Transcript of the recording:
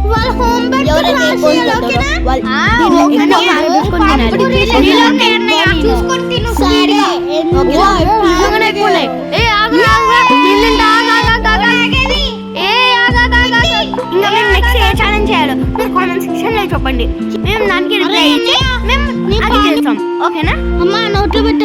వాళ్ళ homework class చేయాలి ఓకేనా చూసుకొని తిను సరే చెప్పండి మేము దానికి రిప్లై ఇచ్చి మేము అది చేస్తాం ఓకేనా అమ్మ నోట్లో పెట్ట